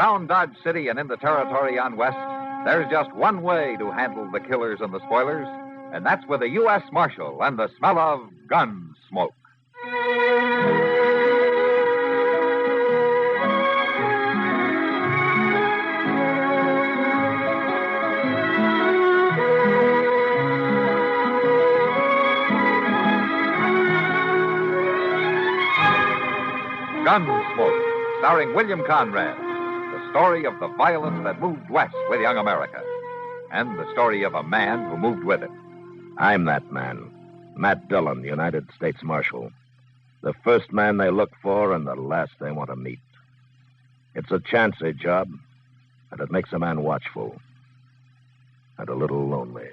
Around Dodge City and in the territory on West, there's just one way to handle the killers and the spoilers, and that's with a U.S. Marshal and the smell of Gunsmoke. Gunsmoke, starring William Conrad. The story of the violence that moved west with young America. And the story of a man who moved with it. I'm that man. Matt Dillon, United States Marshal. The first man they look for and the last they want to meet. It's a chancy job, and it makes a man watchful. And a little lonely.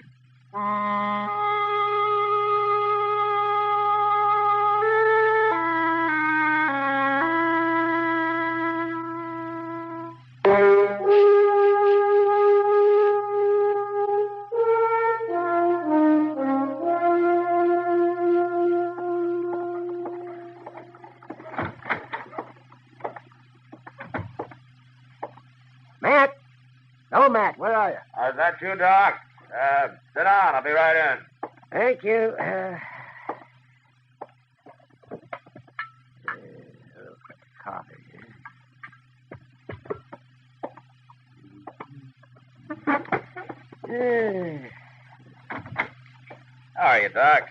Matt? Oh, Matt, where are you? Is that you, Doc? Sit down. I'll be right in. Thank you. Coffee. How are you, Doc?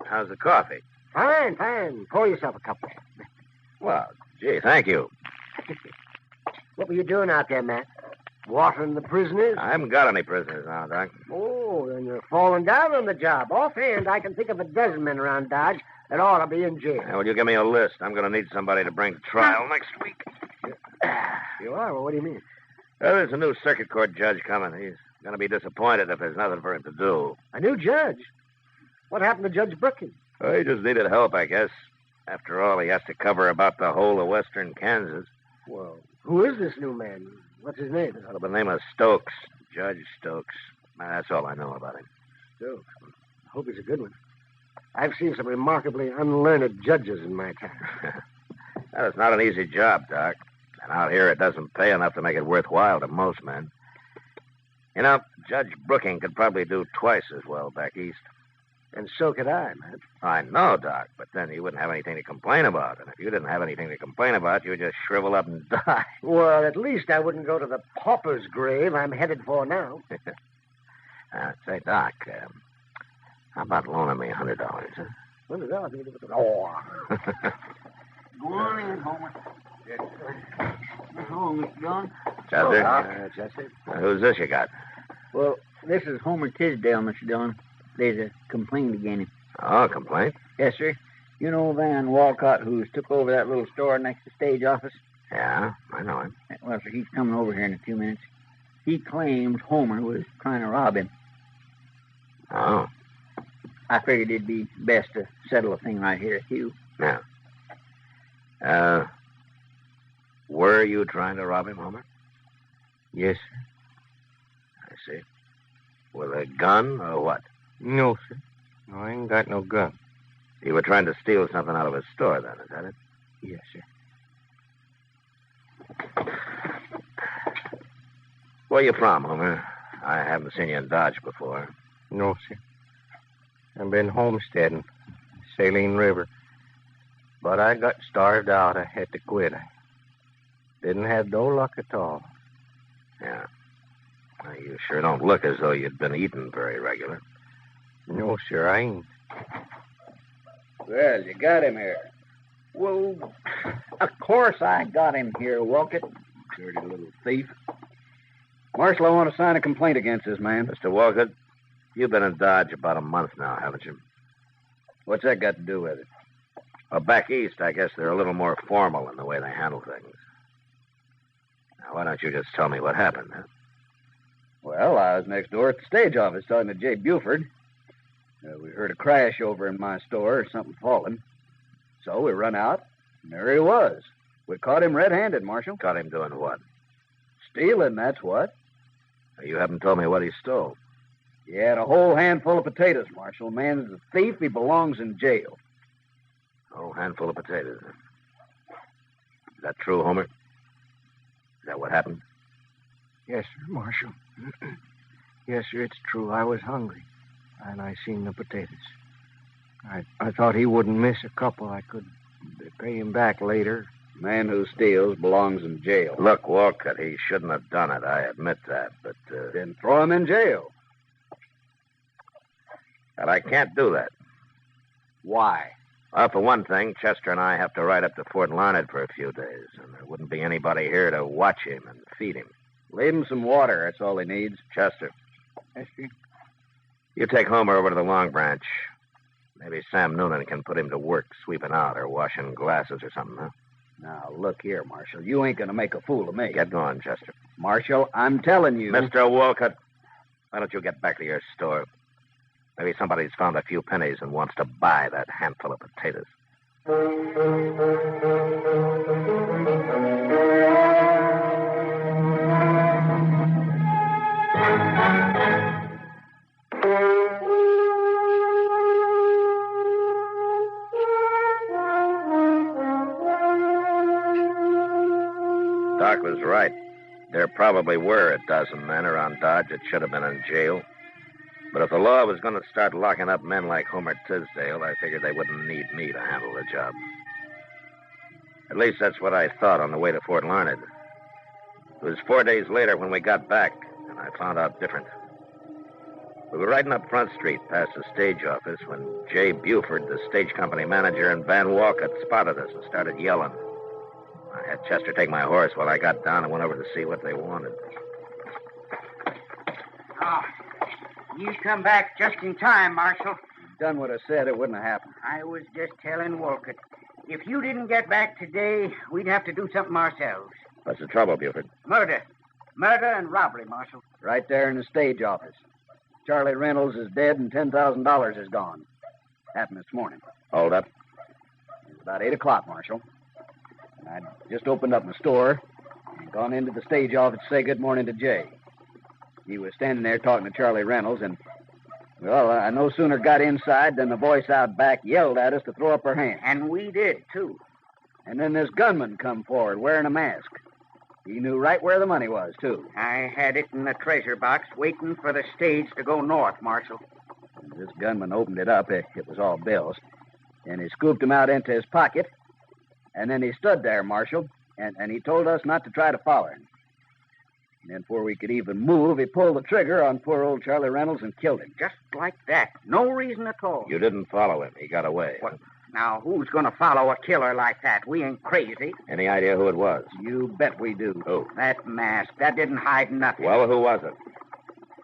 How's the coffee? Fine, fine. Pour yourself a cup. Well, gee, thank you. What were you doing out there, Matt? Watering the prisoners? I haven't got any prisoners now, Doc. Oh, then you're falling down on the job. Offhand, I can think of a dozen men around Dodge that ought to be in jail. Well, you give me a list. I'm going to need somebody to bring to trial next week. You are? Well, what do you mean? Well, there's a new circuit court judge coming. He's going to be disappointed if there's nothing for him to do. A new judge? What happened to Judge Brookings? Well, he just needed help, I guess. After all, he has to cover about the whole of western Kansas. Well, who is this new man? What's his name? By the name of Stokes. Judge Stokes. That's all I know about him. Stokes? I hope he's a good one. I've seen some remarkably unlearned judges in my time. Well, it's not an easy job, Doc. And out here, it doesn't pay enough to make it worthwhile to most men. You know, Judge Brooking could probably do twice as well back east. And so could I, man. I know, Doc, but then you wouldn't have anything to complain about. And if you didn't have anything to complain about, you would just shrivel up and die. Well, at least I wouldn't go to the pauper's grave I'm headed for now. Say, Doc, how about loaning me $100, huh? $100? Oh. Good morning, Homer. Hello, Mr. Dillon. Chester? Chester. Who's this you got? Well, this is Homer Tisdale, Mr. Dillon. There's a complaint against him. Oh, a complaint? Yes, sir. You know Van Walcott, who's took over that little store next to stage office? Yeah, I know him. Well, sir, he's coming over here in a few minutes. He claims Homer was trying to rob him. Oh. I figured it'd be best to settle a thing right here at you. Yeah. Were you trying to rob him, Homer? Yes, sir. I see. With a gun or what? No, sir. No, I ain't got no gun. You were trying to steal something out of his store, then, is that it? Yes, sir. Where you from, Homer? I haven't seen you in Dodge before. No, sir. I've been homesteading, Saline River. But I got starved out. I had to quit. I didn't have no luck at all. Yeah. Well, you sure don't look as though you'd been eating very regular. No, sir, I ain't. Well, you got him here. Well, of course I got him here, Walcott. Dirty little thief. Marshal, I want to sign a complaint against this man. Mr. Walcott, you've been in Dodge about a month now, haven't you? What's that got to do with it? Well, back east, I guess they're a little more formal in the way they handle things. Now, why don't you just tell me what happened, huh? Well, I was next door at the stage office talking to Jay Buford. We heard a crash over in my store or something falling. So we run out, and there he was. We caught him red-handed, Marshal. Caught him doing what? Stealing, that's what. You haven't told me what he stole. He had a whole handful of potatoes, Marshal. Man's a thief. He belongs in jail. A whole handful of potatoes. Is that true, Homer? that what happened? Yes, sir, Marshal. Yes, sir, it's true. I was hungry, and I seen the potatoes. I thought he wouldn't miss a couple. I could pay him back later. Man who steals belongs in jail. Look, Walcott, he shouldn't have done it. I admit that, but... Then throw him in jail. But I can't do that. Why? Well, for one thing, Chester and I have to ride up to Fort Larned for a few days, and there wouldn't be anybody here to watch him and feed him. Leave him some water. That's all he needs. Chester, Yes, sir. you take Homer over to the Long Branch. Maybe Sam Noonan can put him to work sweeping out or washing glasses or something, huh? Now, look here, Marshal. You ain't going to make a fool of me. Get going, Chester. Marshal, I'm telling you. Mr. Walcott, why don't you get back to your store? Maybe somebody's found a few pennies and wants to buy that handful of potatoes. Doc was right. There probably were a dozen men around Dodge that should have been in jail. But if the law was going to start locking up men like Homer Tisdale, I figured they wouldn't need me to handle the job. At least that's what I thought on the way to Fort Larned. It was 4 days later when we got back, and I found out different. We were riding up Front Street past the stage office when Jay Buford, the stage company manager, and Van Walcott spotted us and started yelling. I had Chester take my horse while I got down and went over to see what they wanted. Oh, you come back just in time, Marshal. Done what I said, it wouldn't have happened. I was just telling Walcott. If you didn't get back today, we'd have to do something ourselves. What's the trouble, Buford? Murder. Murder and robbery, Marshal. Right there in the stage office. Charlie Reynolds is dead and $10,000 is gone. Happened this morning. Hold up. It was about 8 o'clock, Marshal. And I'd just opened up my store and gone into the stage office to say good morning to Jay. He was standing there talking to Charlie Reynolds, and, well, I no sooner got inside than the voice out back yelled at us to throw up our hands. And we did, too. And then this gunman come forward wearing a mask. He knew right where the money was, too. I had it in the treasure box waiting for the stage to go north, Marshal. And this gunman opened it up. It was all bills. And he scooped them out into his pocket. And then he stood there, Marshal, and he told us not to try to follow him. And then before we could even move, he pulled the trigger on poor old Charlie Reynolds and killed him. Just like that. No reason at all. You didn't follow him. He got away. Well, now, who's going to follow a killer like that? We ain't crazy. Any idea who it was? You bet we do. Who? That mask. That didn't hide nothing. Well, who was it?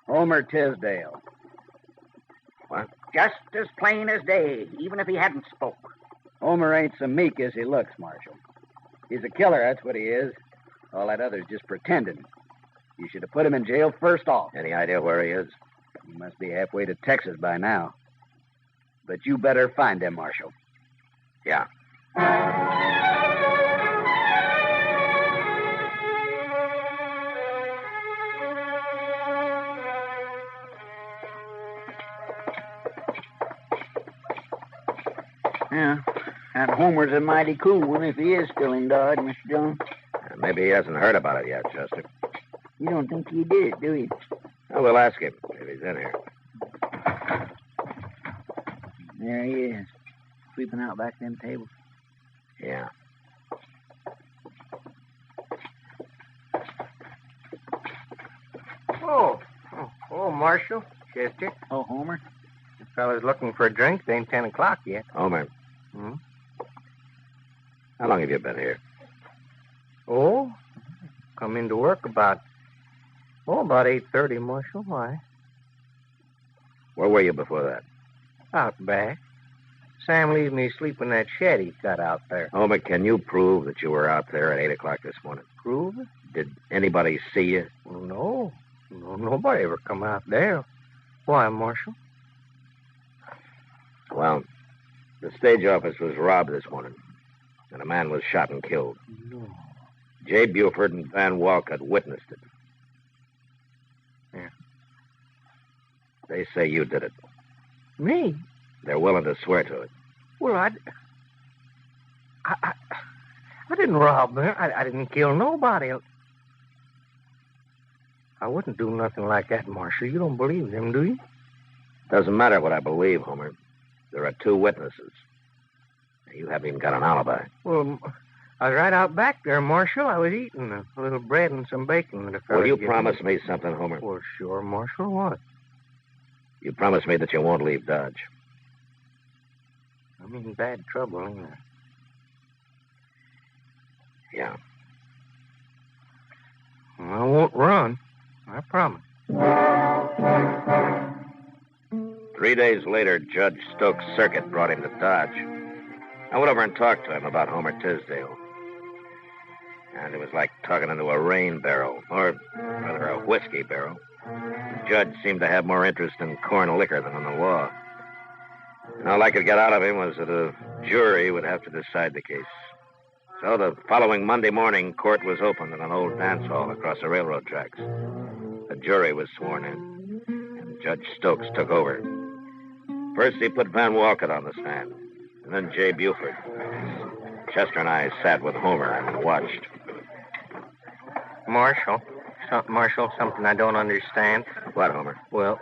Homer Tisdale. What? Just as plain as day, even if he hadn't spoke. Homer ain't so meek as he looks, Marshal. He's a killer, that's what he is. All that other's just pretending. You should have put him in jail first off. Any idea where he is? He must be halfway to Texas by now. But you better find him, Marshal. Yeah. Yeah. That Homer's a mighty cool one if he is still in Dodge, Mr. Jones. Maybe he hasn't heard about it yet, Chester. You don't think he did it, do you? Well, we'll ask him if he's in here. There he is, sweeping out back them tables. Yeah. Oh, Marshal, Chester. Oh, Homer? The fella's looking for a drink. It ain't 10 o'clock yet. Homer, how long have you been here? Oh, come into work about 8:30, Marshal. Why? Where were you before that? Out back. Sam leaves me asleep in that shed he's got out there. Homer, can you prove that you were out there at 8 o'clock this morning? Prove it? Did anybody see you? Well, no, nobody ever come out there. Why, Marshal? Well, the stage office was robbed this morning, and a man was shot and killed. No. Jay Buford and Van Walcott witnessed it. Yeah. They say you did it. Me? They're willing to swear to it. Well, I didn't rob them. I didn't kill nobody. I wouldn't do nothing like that, Marshal. You don't believe them, do you? Doesn't matter what I believe, Homer. There are 2 witnesses. You haven't even got an alibi. Well, I was right out back there, Marshal. I was eating a little bread and some bacon that a fellow Will you gave promise me something, Homer? Well, sure, Marshal. What? You promise me that you won't leave Dodge. I'm in bad trouble, ain't I? Yeah. I won't run. I promise. 3 days later, Judge Stokes' circuit brought him to Dodge. I went over and talked to him about Homer Tisdale. And it was like talking into a rain barrel, or rather a whiskey barrel. The judge seemed to have more interest in corn liquor than in the law. And all I could get out of him was that a jury would have to decide the case. So the following Monday morning, court was opened in an old dance hall across the railroad tracks. A jury was sworn in, and Judge Stokes took over. First, he put Van Walcott on the stand, and then Jay Buford. Chester and I sat with Homer and watched. Marshal, something I don't understand. What, Homer? Well,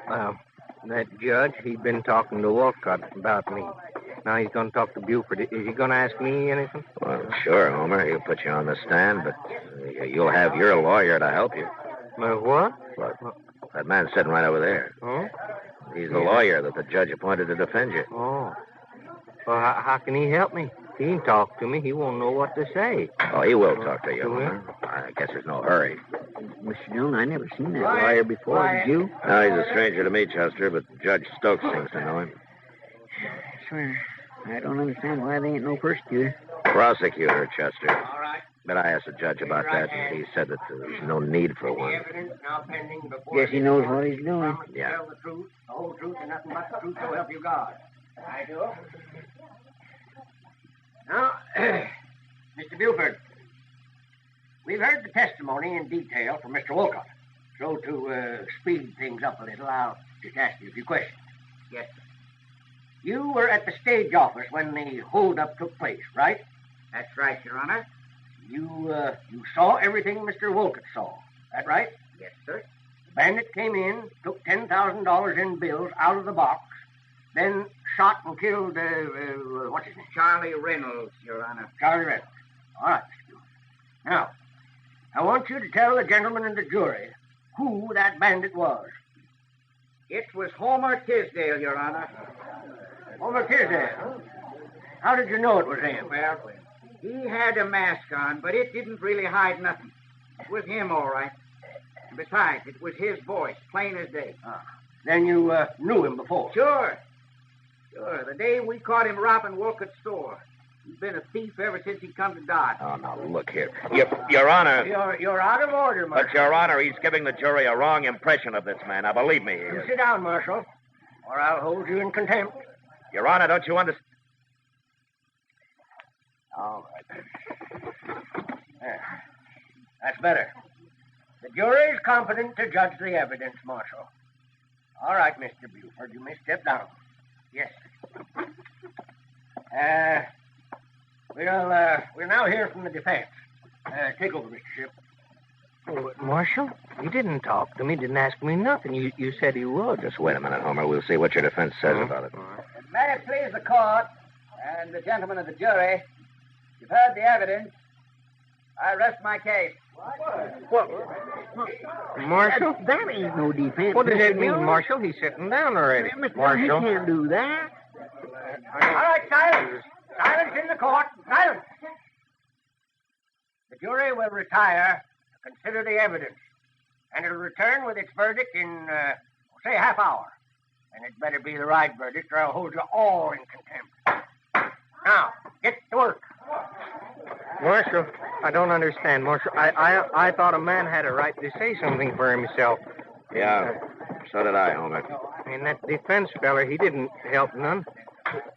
that judge, he'd been talking to Walcott about me. Now he's going to talk to Buford. Is he going to ask me anything? Well, sure, Homer. He'll put you on the stand, but you'll have your lawyer to help you. What? What? That man's sitting right over there. Oh? He's the lawyer that the judge appointed to defend you. Oh. Well, how can he help me? He ain't talk to me. He won't know what to say. Oh, he will talk to you, Will he? Homer. I guess there's no hurry. Mr. Dillon, I never seen that lawyer before. Did you? No, he's a stranger to me, Chester, but Judge Stokes seems to know him. I swear, I don't understand why they ain't no persecutor. Prosecutor, Chester. All right. But I asked the judge about that, and he said that there's no need for one. Evidence now pending before Guess he knows what he's doing. Yeah. Tell the truth, the whole truth, and nothing but the truth, so help you God. I do. Now, Mr. Buford, we've heard the testimony in detail from Mr. Wolcott. So to speed things up a little, I'll just ask you a few questions. Yes, sir. You were at the stage office when the holdup took place, right? That's right, Your Honor. You saw everything Mr. Wolcott saw. That right? Yes, sir. The bandit came in, took $10,000 in bills out of the box, then shot and killed, what's his name? Charlie Reynolds, Your Honor. Charlie Reynolds. All right, Mr. Buford. Now, I want you to tell the gentleman and the jury who that bandit was. It was Homer Tisdale, Your Honor. Homer Tisdale? How did you know it was him? Well, he had a mask on, but it didn't really hide nothing. It was him, all right. And besides, it was his voice, plain as day. Then you knew him before? Sure. The day we caught him robbing Wolcott's store. He's been a thief ever since he come to Dodge. Oh, now, look here. Your Honor. You're out of order, Marshal. But, Your Honor, he's giving the jury a wrong impression of this man. Now, believe me. You sit down, Marshal, or I'll hold you in contempt. Your Honor, don't you understand? All right. There. That's better. The jury's competent to judge the evidence, Marshal. All right, Mr. Buford, you may step down. Yes. We'll now hear from the defense. Take over, Mr. Ship. Oh, Marshal, you didn't talk to me, didn't ask me nothing. You said he would. Just wait a minute, Homer. We'll see what your defense says about it. May it please the court and the gentlemen of the jury, you've heard the evidence. I rest my case. What? Marshal? That ain't no defense. What does that mean, Marshal? He's sitting down already. Marshal? He can't do that. All right, silence. Silence in the court. Silence. The jury will retire to consider the evidence, and it'll return with its verdict in, say, half hour. And it better be the right verdict, or I'll hold you all in contempt. Now, get to work. Marshal, I don't understand, Marshal. I thought a man had a right to say something for himself. Yeah, so did I, Homer. And that defense feller, he didn't help none.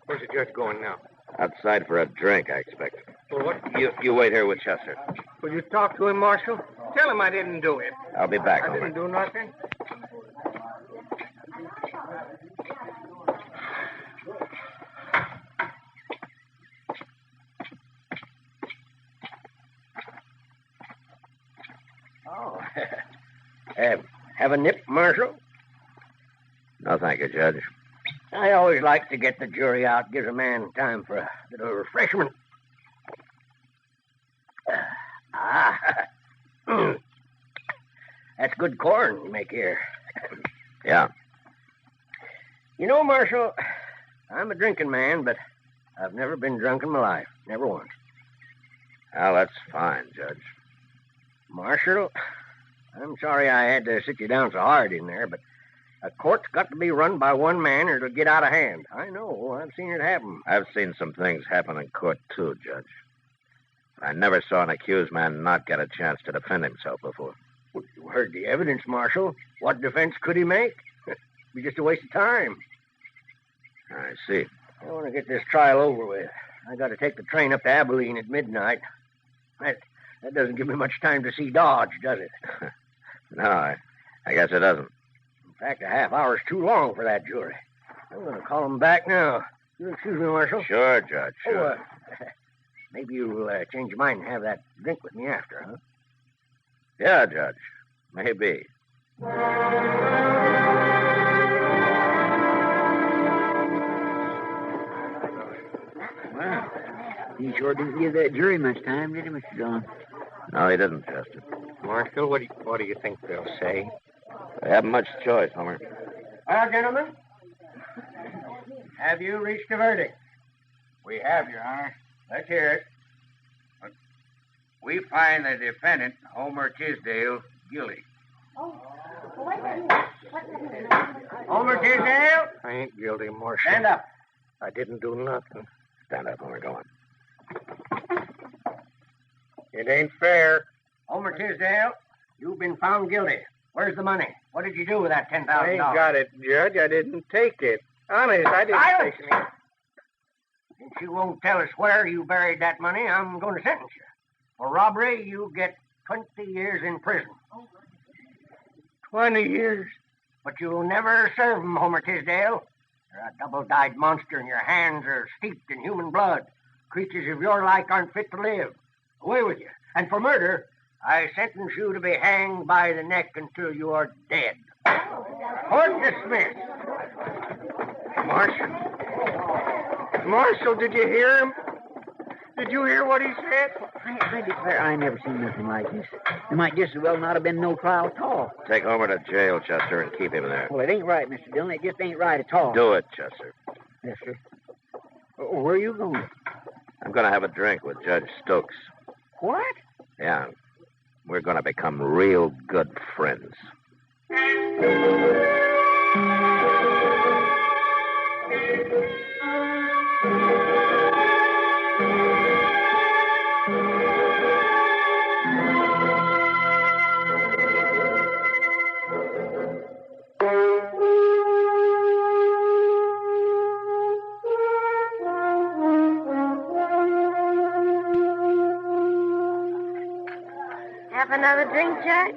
Where's the judge going now? Outside for a drink, I expect. Well, what? You wait here with Chester. Will you talk to him, Marshal? Tell him I didn't do it. I'll be back, I Homer. didn't do nothing. Oh. Have a nip, Marshal? No, thank you, Judge. I always like to get the jury out. Gives a man time for a little refreshment. That's good corn you make here. Yeah. You know, Marshal, I'm a drinking man, but I've never been drunk in my life. Never once. Well, that's fine, Judge. Marshal, I'm sorry I had to sit you down so hard in there, but a court's got to be run by one man or it'll get out of hand. I know. I've seen it happen. I've seen some things happen in court, too, Judge. I never saw an accused man not get a chance to defend himself before. Well, you heard the evidence, Marshal. What defense could he make? It'd be just a waste of time. I see. I want to get this trial over with. I got to take the train up to Abilene at midnight. That doesn't give me much time to see Dodge, does it? No, I guess it doesn't. In fact, a half hour's too long for that jury. I'm going to call him back now. You excuse me, Marshal? Sure, Judge, sure. Maybe you'll change your mind and have that drink with me after, huh? Yeah, Judge. Maybe. Well, he sure didn't give that jury much time, did he, Mr. Dillon? No, he didn't, Chester. Marshal, what do you think they'll say? They haven't much choice, Homer. Well, gentlemen, have you reached a verdict? We have, Your Honor. Let's hear it. We find the defendant, Homer Tisdale, guilty. Homer Tisdale? I ain't guilty, Marshal. Stand up. I didn't do nothing. Stand up, Homer. Go on. It ain't fair. Homer Tisdale, you've been found guilty. Where's the money? What did you do with that $10,000? I ain't got it, Judge. I didn't take it. Honest, I didn't Silence! take it. Since you won't tell us where you buried that money, I'm going to sentence you. For robbery, you get 20 years in prison. 20 years. But you'll never serve 'em, Homer Tisdale. You're a double-dyed monster, and your hands are steeped in human blood. Creatures of your like aren't fit to live. Away with you. And for murder, I sentence you to be hanged by the neck until you are dead. Court dismissed. Marshal, did you hear him? Did you hear what he said? I declare I never seen nothing like this. There might just as well not have been no trial at all. Take Homer to jail, Chester, and keep him there. Well, it ain't right, Mr. Dillon. It just ain't right at all. Do it, Chester. Yes, sir. Where are you going? I'm going to have a drink with Judge Stokes. What? Yeah. We're going to become real good friends. Have another drink, Judge?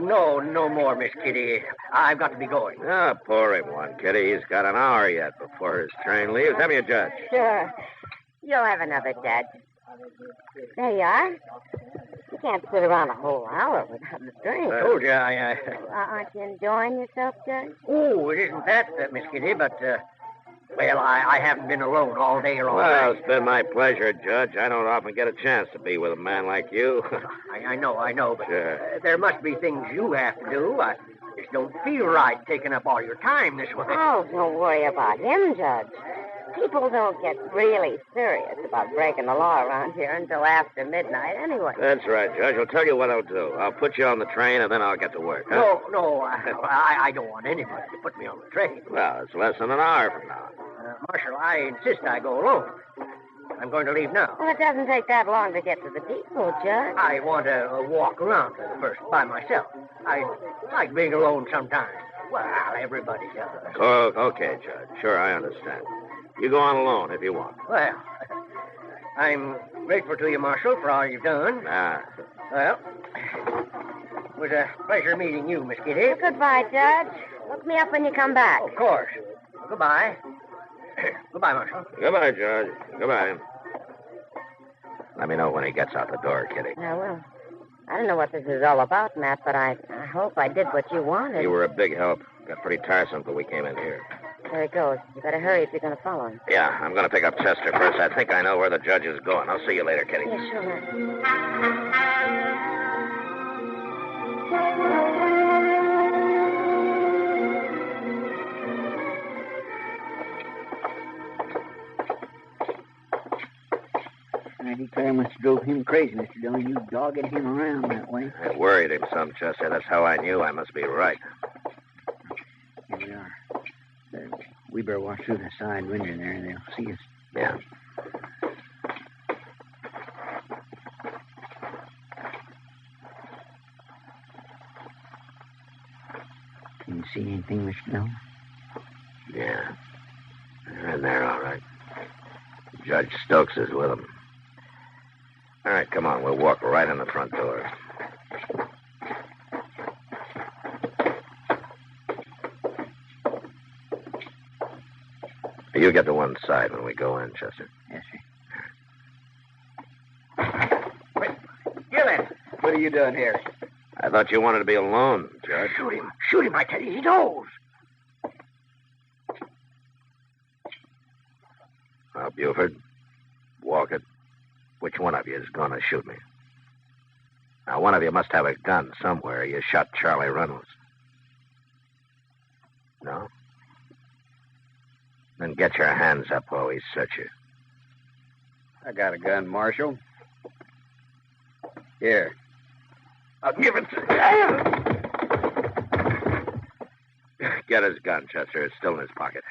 No more, Miss Kitty. I've got to be going. Ah, pour him one, Kitty. He's got an hour yet before his train leaves. Have you, Judge? Sure. You'll have another, Judge. There you are. You can't sit around a whole hour without a drink. I told you, Aren't you enjoying yourself, Judge? Oh, it isn't that, Miss Kitty, but, well, I haven't been alone all day long. Well, it's been my pleasure, Judge. I don't often get a chance to be with a man like you. I know, but Sure. there must be things you have to do. I just don't feel right taking up all your time this way. Oh, don't worry about him, Judge. People don't get really serious about breaking the law around here until after midnight anyway. That's right, Judge. I'll tell you what I'll do. I'll put you on the train, and then I'll get to work. Huh? No, I don't want anybody to put me on the train. Well, it's less than an hour from now. Marshal, I insist I go alone. I'm going to leave now. Well, it doesn't take that long to get to the depot, Judge. I want to walk around first by myself. I like being alone sometimes. Well, everybody does. Oh, okay, Judge. Sure, I understand. You go on alone if you want. Well, I'm grateful to you, Marshal, for all you've done. Well, it was a pleasure meeting you, Miss Kitty. Goodbye, Judge. Look me up when you come back. Of course. Goodbye. Goodbye, Marshal. Goodbye, Judge. Goodbye. Let me know when he gets out the door, Kitty. I will. I don't know what this is all about, Matt, but I hope I did what you wanted. You were a big help. Got pretty tiresome till we came in here. There he goes. You better hurry if you're going to follow him. Yeah, I'm going to pick up Chester first. I think I know where the judge is going. I'll see you later, Kitty. Yeah, sure, Matt. I declare must have drove him crazy, Mr. Dillon. You dogging him around that way. I worried him some, Chester. That's how I knew I must be right. Here we are. We better watch through the side window there. They'll see us. Yeah. Can you see anything, Mr. Dillon? Yeah. They're in there, all right. Judge Stokes is with them. All right, come on. We'll walk right in the front door. You get to one side when we go in, Chester. Yes, sir. Dillon! What are you doing here? I thought you wanted to be alone, Judge. Shoot him. Shoot him, I tell you. He knows. Now, Buford, Walker, which one of you is going to shoot me? Now, one of you must have a gun somewhere. You shot Charlie Reynolds. No? Then get your hands up while we search you. I got a gun, Marshal. Here. I'll give it to Get his gun, Chester. It's still in his pocket.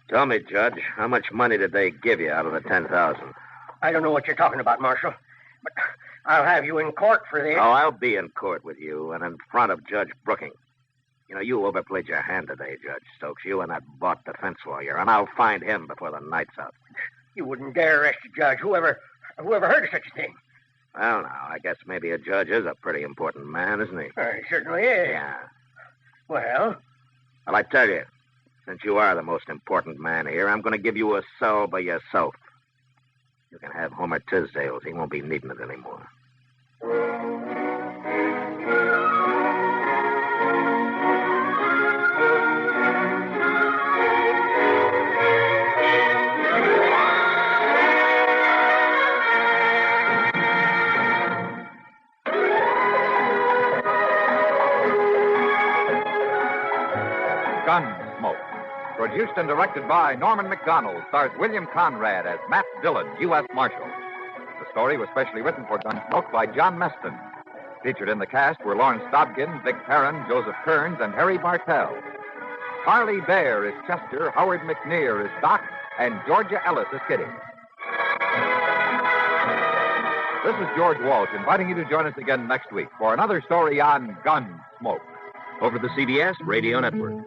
Tell me, Judge, how much money did they give you out of the $10,000? I don't know what you're talking about, Marshal, but I'll have you in court for this. Oh, I'll be in court with you and in front of Judge Brooking. You know, you overplayed your hand today, Judge Stokes. You and that bought defense lawyer, and I'll find him before the night's out. You wouldn't dare arrest a judge. Whoever heard of such a thing? Well, now, I guess maybe a judge is a pretty important man, isn't he? He certainly is. Yeah. Well, I tell you, since you are the most important man here, I'm going to give you a cell by yourself. You can have Homer Tisdale's. He won't be needing it anymore. Gunsmoke. Produced and directed by Norman McDonald, stars William Conrad as Matt Dillon, U.S. Marshal. The story was specially written for Gunsmoke by John Meston. Featured in the cast were Lawrence Dobkin, Vic Perrin, Joseph Kearns, and Harry Bartell. Harley Bear is Chester, Howard McNear is Doc, and Georgia Ellis is Kitty. This is George Walsh inviting you to join us again next week for another story on Gunsmoke. Over the CBS Radio Network.